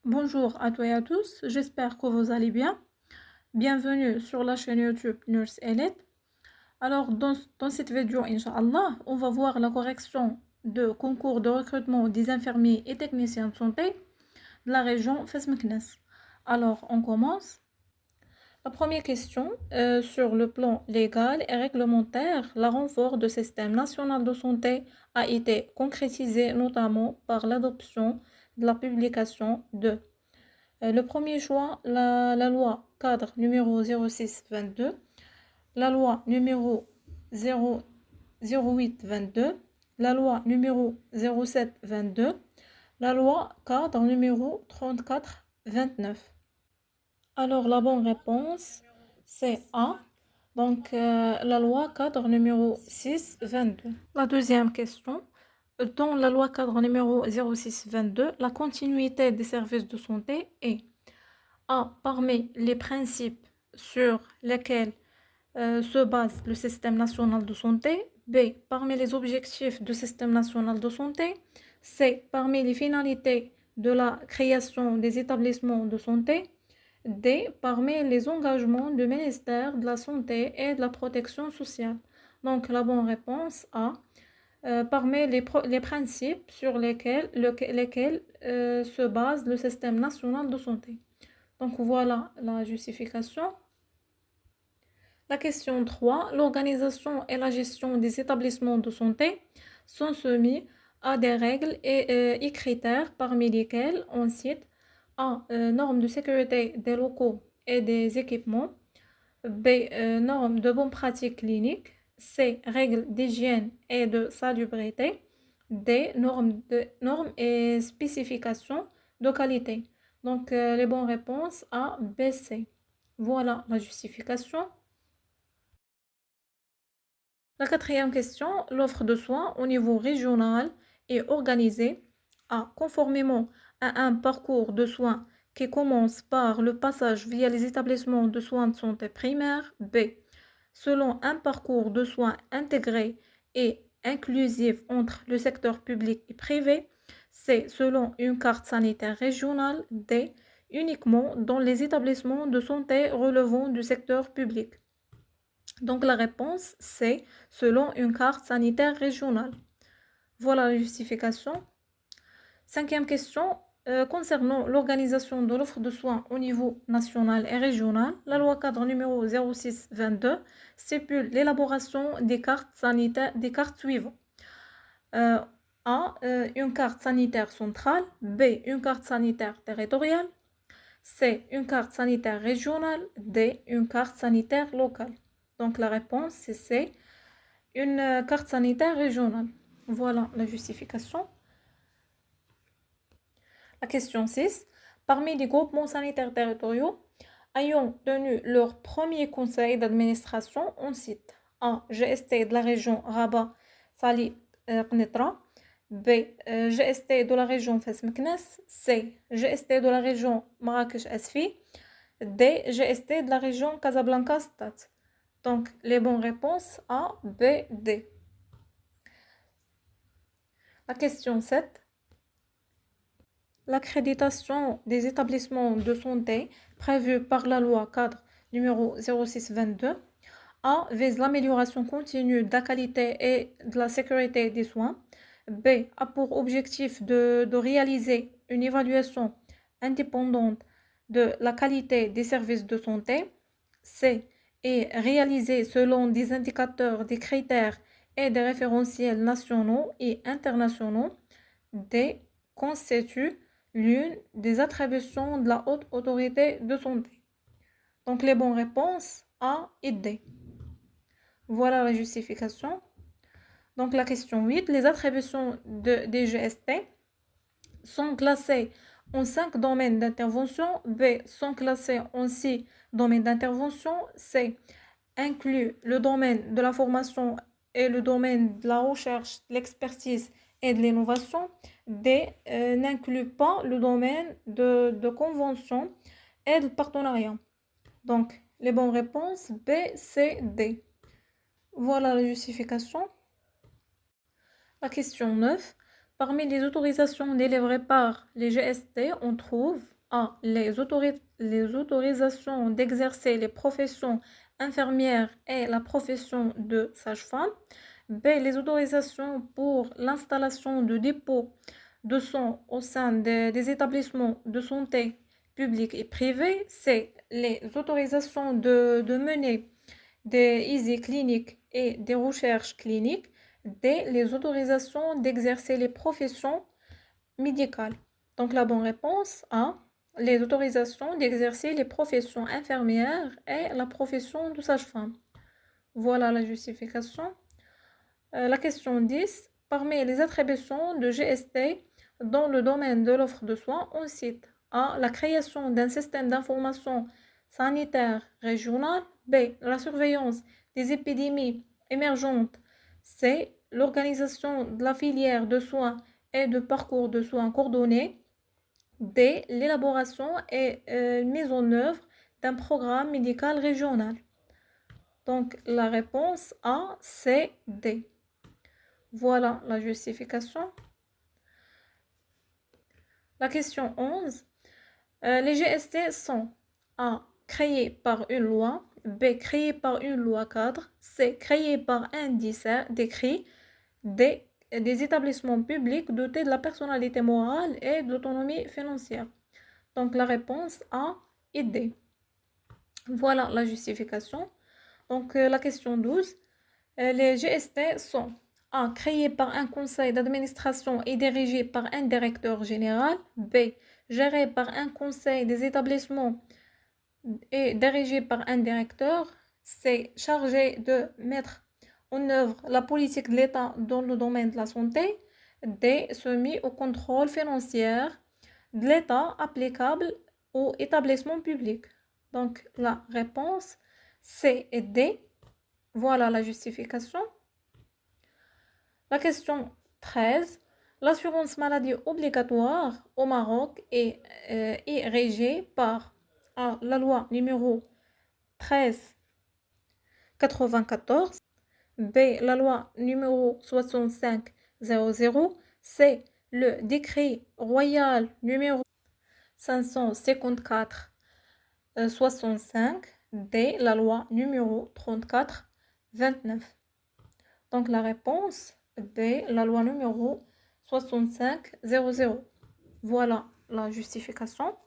Bonjour à toi et à tous, j'espère que vous allez bien. Bienvenue sur la chaîne YouTube Nurse Elite. Alors, dans cette vidéo, Inch'Allah, on va voir la correction de concours de recrutement des infirmiers et techniciens de santé de la région Fes-Meknès. Alors, on commence. La première question, sur le plan légal et réglementaire, la renfort du système national de santé a été concrétisé notamment par l'adoption de la publication de le premier choix, la loi cadre numéro 06-22, la loi numéro 008-22, la loi numéro 07-22, la loi cadre numéro 34-29. Alors la bonne réponse, c'est A. Donc la loi cadre numéro 6-22. La deuxième question. Dans la loi cadre numéro 06-22, la continuité des services de santé est A. Parmi les principes sur lesquels se base le système national de santé. B. Parmi les objectifs du système national de santé. C. Parmi les finalités de la création des établissements de santé. D. Parmi les engagements du ministère de la Santé et de la Protection sociale. Donc la bonne réponse A. Parmi les principes sur lesquels se base le système national de santé. Donc voilà la justification. La question 3. L'organisation et la gestion des établissements de santé sont soumis à des règles et critères parmi lesquels on cite A. Normes de sécurité des locaux et des équipements. B. Normes de bonnes pratiques cliniques. C. Règles d'hygiène et de salubrité. D. Normes et spécifications de qualité. Donc, les bonnes réponses A, B, C. Voilà la justification. La quatrième question, l'offre de soins au niveau régional est organisée A. Conformément à un parcours de soins qui commence par le passage via les établissements de soins de santé primaires. B. Selon un parcours de soins intégré et inclusif entre le secteur public et privé. C. Selon une carte sanitaire régionale. D. Uniquement dans les établissements de santé relevant du secteur public. Donc la réponse, c'est selon une carte sanitaire régionale. Voilà la justification. Cinquième question, concernant l'organisation de l'offre de soins au niveau national et régional, la loi cadre numéro 06-22 stipule l'élaboration des cartes sanitaires, des cartes suivantes. A. Une carte sanitaire centrale. B. Une carte sanitaire territoriale. C. Une carte sanitaire régionale. D. Une carte sanitaire locale. Donc la réponse, c'est C, une carte sanitaire régionale. Voilà la justification. La question 6. Parmi les groupements sanitaires territoriaux ayant tenu leur premier conseil d'administration, on cite A. GST de la région Rabat, Sali, Qnitra. B. GST de la région Fes-Meknès. C. GST de la région Marrakech-Asfi. D. GST de la région Casablanca-Stade. Donc, les bonnes réponses A, B, D. La question 7. L'accréditation des établissements de santé prévue par la loi cadre numéro 06-22 A. Vise l'amélioration continue de la qualité et de la sécurité des soins. B. A pour objectif de réaliser une évaluation indépendante de la qualité des services de santé. C. Est réalisée selon des indicateurs, des critères et des référentiels nationaux et internationaux. D. Constitue l'une des attributions de la haute autorité de santé. Donc les bonnes réponses A et D. Voilà la justification. Donc la question 8. Les attributions des GST sont classées en 5 domaines d'intervention. B. Sont classées en 6 domaines d'intervention. C. Inclut le domaine de la formation et le domaine de la recherche, de l'expertise et de l'innovation. D. N'inclut pas le domaine de convention et de partenariat. Donc, les bonnes réponses B, C, D. Voilà la justification. La question 9. Parmi les autorisations délivrées par les GST, on trouve A. Les autorisations d'exercer les professions infirmières et la profession de sage-femme. B. Les autorisations pour l'installation de dépôts de sang au sein des établissements de santé publics et privés. C. Les autorisations de mener des essais cliniques et des recherches cliniques. D. Les autorisations d'exercer les professions médicales. Donc la bonne réponse A. Les autorisations d'exercer les professions infirmières et la profession de sage-femme. Voilà la justification. La question 10. Parmi les attributions de GST dans le domaine de l'offre de soins, on cite A. La création d'un système d'information sanitaire régional. B. La surveillance des épidémies émergentes. C. L'organisation de la filière de soins et de parcours de soins coordonnés. D. L'élaboration et mise en œuvre d'un programme médical régional. Donc la réponse A, C, D. Voilà la justification. La question 11. Les GST sont A. Créés par une loi. B. Créés par une loi cadre. C. Créés par un décret. D. Des établissements publics dotés de la personnalité morale et de l'autonomie financière. Donc la réponse A et D. Voilà la justification. Donc la question 12. Les GST sont A. Créés par un conseil d'administration et dirigés par un directeur général. B. Gérés par un conseil des établissements et dirigés par un directeur. C. Chargé de mettre en œuvre la politique de l'État dans le domaine de la santé. D. Soumis au contrôle financier de l'État applicable aux établissements publics. Donc la réponse C et D. Voilà la justification. La question 13. L'assurance maladie obligatoire au Maroc est régie par A. La loi numéro 1394. B. La loi numéro 6500. C. Le décret royal numéro 554 65. D. La loi numéro 34 29. Donc la réponse B. La loi numéro 6500. Voilà la justification.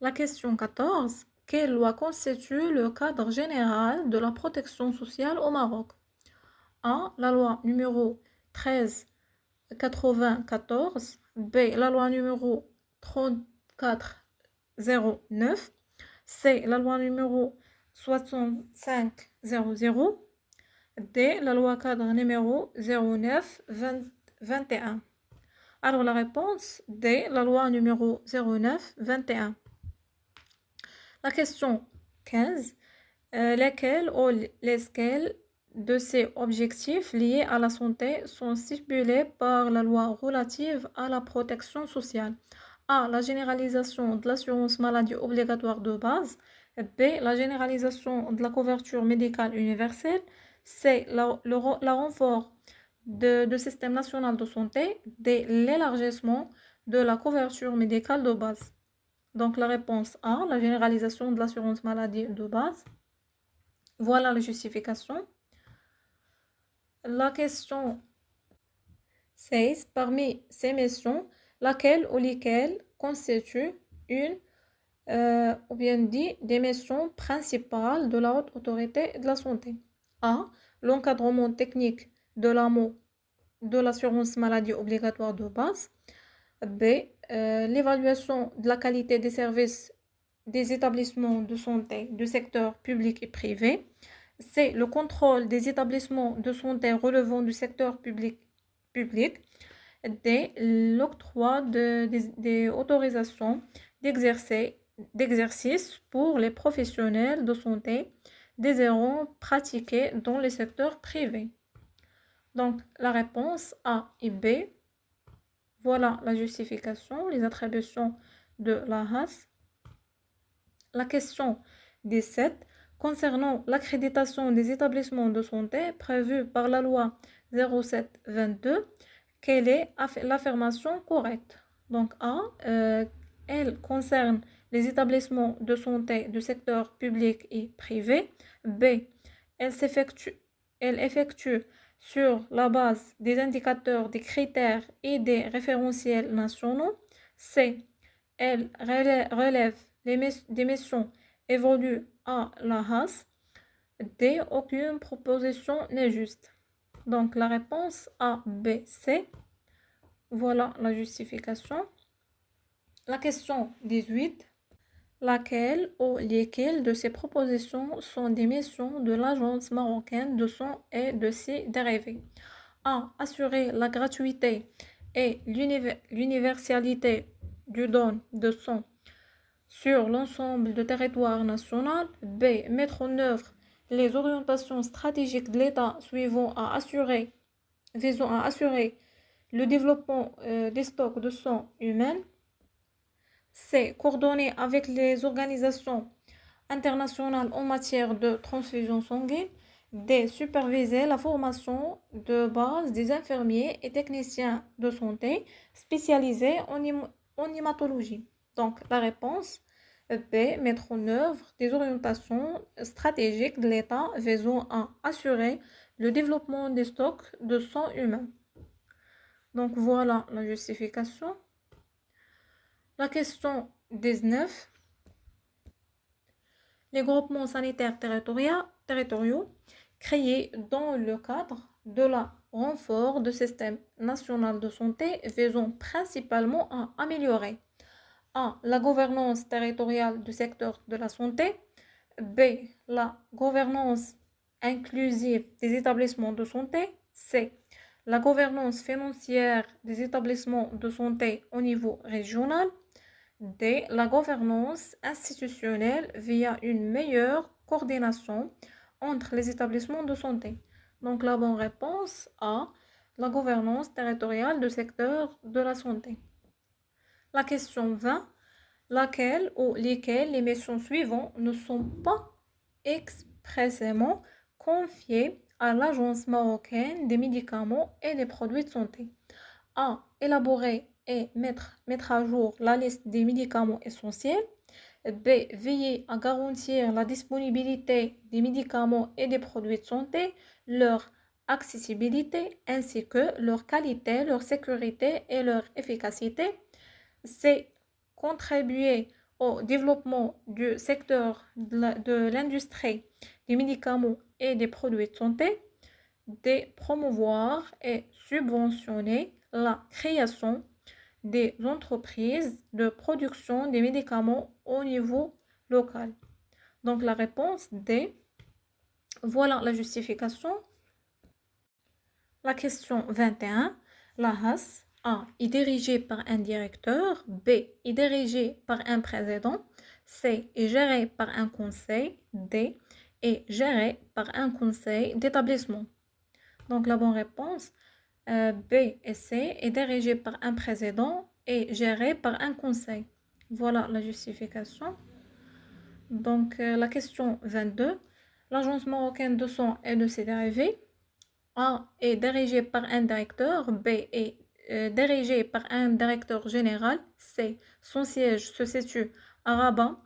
La question 14. Quelle loi constitue le cadre général de la protection sociale au Maroc? A. La loi numéro 1394. B. La loi numéro 3409. C. La loi numéro 6500. D. La loi cadre numéro 09-21. Alors la réponse D. La loi numéro 09-21. La question 15. Lesquels ou lesquels de ces objectifs liés à la santé sont stipulés par la loi relative à la protection sociale? A. La généralisation de l'assurance maladie obligatoire de base. B. La généralisation de la couverture médicale universelle. C. La renfort de système national de santé. D. L'élargissement de la couverture médicale de base. Donc la réponse A. La généralisation de l'assurance maladie de base. Voilà la justification. La question 16. Parmi ces missions, laquelle ou lesquelles constituent une ou bien dit des missions principales de la haute autorité de la santé? A. L'encadrement technique de l'AMO de l'assurance maladie obligatoire de base. B. L'évaluation de la qualité des services des établissements de santé du secteur public et privé. C. Le contrôle des établissements de santé relevant du secteur public. D. L'octroi des autorisations d'exercice pour les professionnels de santé désirant pratiquer dans le secteur privé. Donc la réponse A et B. Voilà la justification, les attributions de la HAS. La question 17. Concernant l'accréditation des établissements de santé prévue par la loi 07-22, quelle est l'affirmation correcte? Donc A. elle concerne les établissements de santé du secteur public et privé. B. Elle elle effectue sur la base des indicateurs, des critères et des référentiels nationaux. C. Elle relève des missions évoluent à la HAS. D. Aucune proposition n'est juste. Donc la réponse A, B, C. Voilà la justification. La question 18. Laquelle ou lesquelles de ces propositions sont des missions de l'Agence marocaine de son et de ses dérivés? A. Assurer la gratuité et l'universalité du don de sang sur l'ensemble du territoire national. B. Mettre en œuvre les orientations stratégiques de l'État visant à assurer le développement des stocks de sang humain. C. Coordonner avec les organisations internationales en matière de transfusion sanguine. D. Superviser la formation de base des infirmiers et techniciens de santé spécialisés en hématologie. Donc la réponse B. Mettre en œuvre des orientations stratégiques de l'État visant à assurer le développement des stocks de sang humain. Donc voilà la justification. La question 19. Les groupements sanitaires territoriaux créés dans le cadre de la renfort du système national de santé visant principalement à améliorer A. La gouvernance territoriale du secteur de la santé. B. La gouvernance inclusive des établissements de santé. C. La gouvernance financière des établissements de santé au niveau régional. D. La gouvernance institutionnelle via une meilleure coordination entre les établissements de santé. Donc la bonne réponse A. La gouvernance territoriale du secteur de la santé. La question 20. Laquelle ou lesquelles les missions suivantes ne sont pas expressément confiées à l'Agence marocaine des médicaments et des produits de santé? A. Élaborer et mettre à jour la liste des médicaments essentiels. B. Veiller à garantir la disponibilité des médicaments et des produits de santé, leur accessibilité ainsi que leur qualité, leur sécurité et leur efficacité. C. Contribuer au développement du secteur de l'industrie des médicaments et des produits de santé. D. Promouvoir et subventionner la création des entreprises de production des médicaments au niveau local. Donc la réponse D. Voilà la justification. La question 21. La HAS A est dirigée par un directeur. B est dirigée par un président. C est gérée par un conseil. D est gérée par un conseil d'établissement. Donc la bonne réponse B et C est dirigée par un président et gérée par un conseil. Voilà la justification. Donc la question 22. L'Agence marocaine de sang et de ses dérivés A est dirigée par un directeur. B est dirigée par un directeur général. C. Son siège se situe à Rabat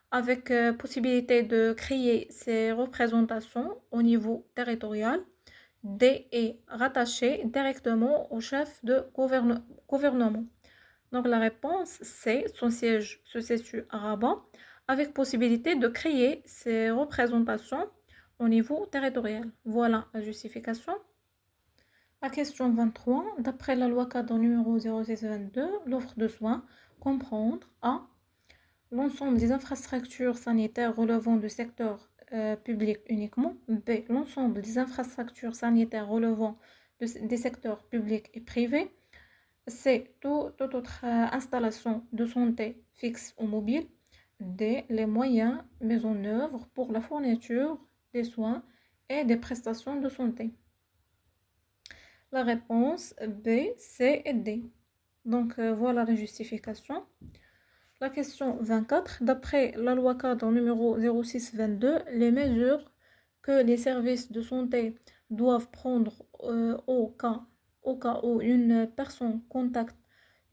avec possibilité de créer ses représentations au niveau territorial. D est rattaché directement au chef de gouvernement. Donc la réponse C, son siège se situe à Rabat, avec possibilité de créer ses représentations au niveau territorial. Voilà la justification. La question 23. D'après la loi cadre numéro 0622, l'offre de soins comprendre A. L'ensemble des infrastructures sanitaires relevant du secteur public uniquement. B. L'ensemble des infrastructures sanitaires relevant des secteurs publics et privés. C. Toute autre installation de santé fixe ou mobile. D. Les moyens mis en œuvre pour la fourniture des soins et des prestations de santé. La réponse B, C et D. Donc voilà la justification. La question 24. D'après la loi cadre numéro 0622, les mesures que les services de santé doivent prendre au cas où une personne contacte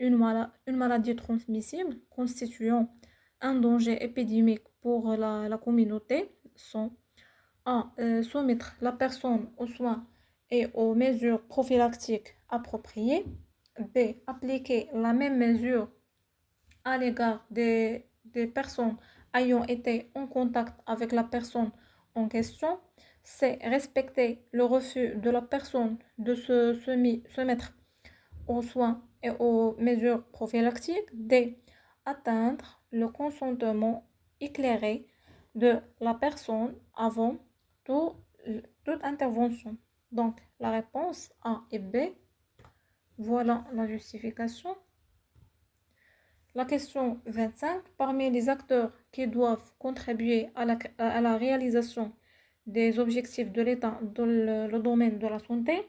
une maladie transmissible constituant un danger épidémique pour la communauté sont A. Soumettre la personne aux soins et aux mesures prophylactiques appropriées. B. Appliquer la même mesure à l'égard des personnes ayant été en contact avec la personne en question. C. Respecter le refus de la personne de se mettre aux soins et aux mesures prophylactiques. D. Atteindre le consentement éclairé de la personne avant tout- toute intervention. Donc, la réponse A et B. Voilà la justification. La question 25. Parmi les acteurs qui doivent contribuer à la réalisation des objectifs de l'État dans le domaine de la santé,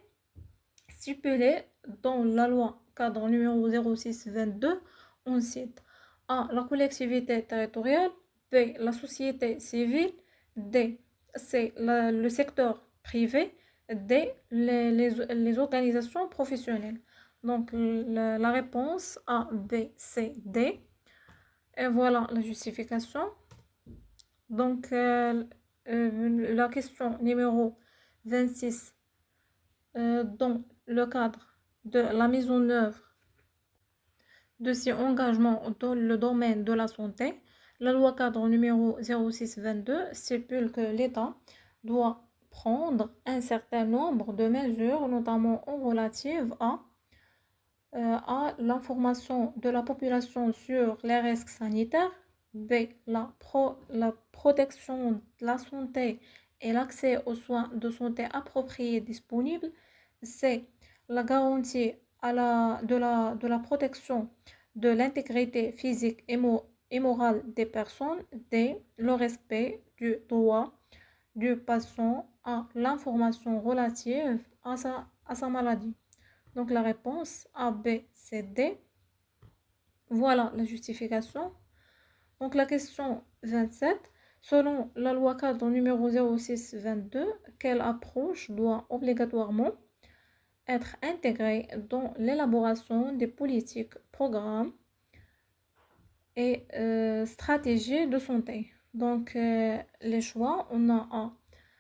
stipulés dans la loi cadre numéro 06-22, on cite A. La collectivité territoriale, B. La société civile, D. C. Le secteur privé, D. Les organisations professionnelles. Donc la réponse A, B, C, D. Et voilà la justification. Donc la question numéro 26, dans le cadre de la mise en œuvre de ces engagements dans le domaine de la santé, la loi cadre numéro 06-22 stipule que l'État doit prendre un certain nombre de mesures, notamment relatives à l'information de la population sur les risques sanitaires, B. La protection de la santé et l'accès aux soins de santé appropriés et disponibles, C. La garantie de la protection de l'intégrité physique et morale des personnes, D. Le respect du droit du patient à l'information relative à sa maladie. Donc la réponse A, B, C, D. Voilà la justification. Donc la question 27. Selon la loi cadre numéro 06-22, quelle approche doit obligatoirement être intégrée dans l'élaboration des politiques, programmes et stratégies de santé? Donc les choix, on a A.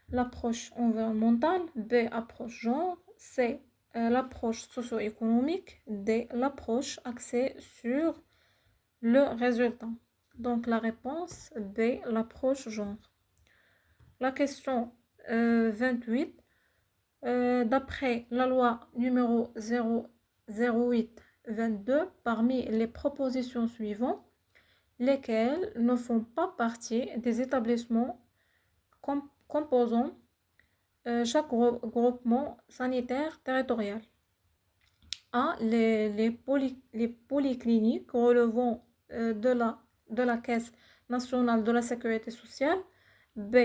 L'approche environnementale, B. Approche genre, C. L'approche socio-économique, D. L'approche axée sur le résultat. Donc la réponse B. L'approche genre. La question 28. D'après la loi numéro 008-22, parmi les propositions suivantes, lesquelles ne font pas partie des établissements composant chaque groupement sanitaire territorial. A. Les polycliniques relevant de la Caisse nationale de la sécurité sociale. B.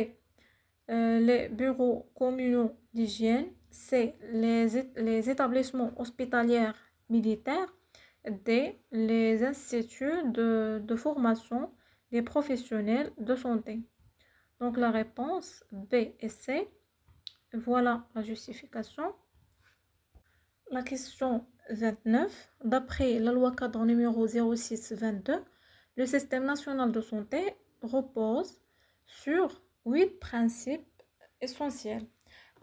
Les bureaux communaux d'hygiène. C. Les établissements hospitaliers militaires. D. Les instituts de formation des professionnels de santé. Donc la réponse B et C. Voilà la justification. La question 29. D'après la loi cadre numéro 06-22, le système national de santé repose sur 8 principes essentiels,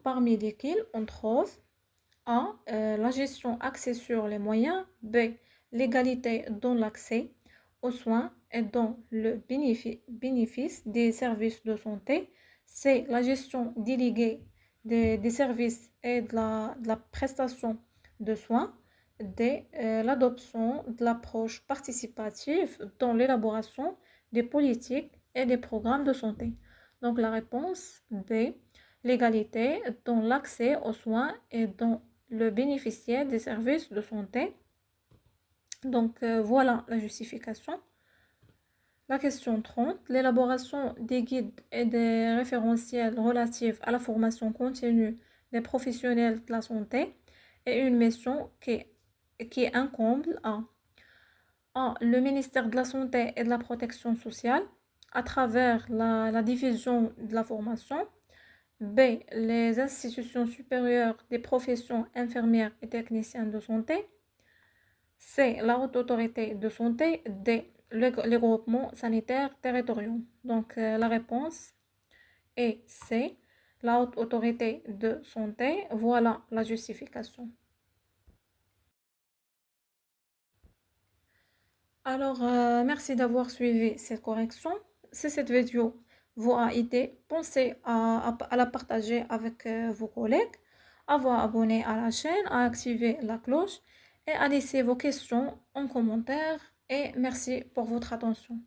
parmi lesquels on trouve A. La gestion axée sur les moyens, B. L'égalité dans l'accès aux soins et dans le bénéfice des services de santé, C. La gestion déléguée des services et de la prestation de soins, D. L'adoption de l'approche participative dans l'élaboration des politiques et des programmes de santé. Donc la réponse B. L'égalité dans l'accès aux soins et dans le bénéficiaire des services de santé. Donc voilà la justification. La question 30. L'élaboration des guides et des référentiels relatifs à la formation continue des professionnels de la santé est une mission qui incombe à le ministère de la Santé et de la Protection sociale à travers la division de la formation. B. Les institutions supérieures des professions infirmières et techniciens de santé. C, la haute autorité de santé. D, les groupements sanitaires territoriaux. Donc, la réponse est C, la haute autorité de santé. Voilà la justification. Alors, merci d'avoir suivi cette correction. Si cette vidéo vous a aidé, pensez à la partager avec vos collègues, à vous abonner à la chaîne, à activer la cloche et à laisser vos questions en commentaire. Et merci pour votre attention.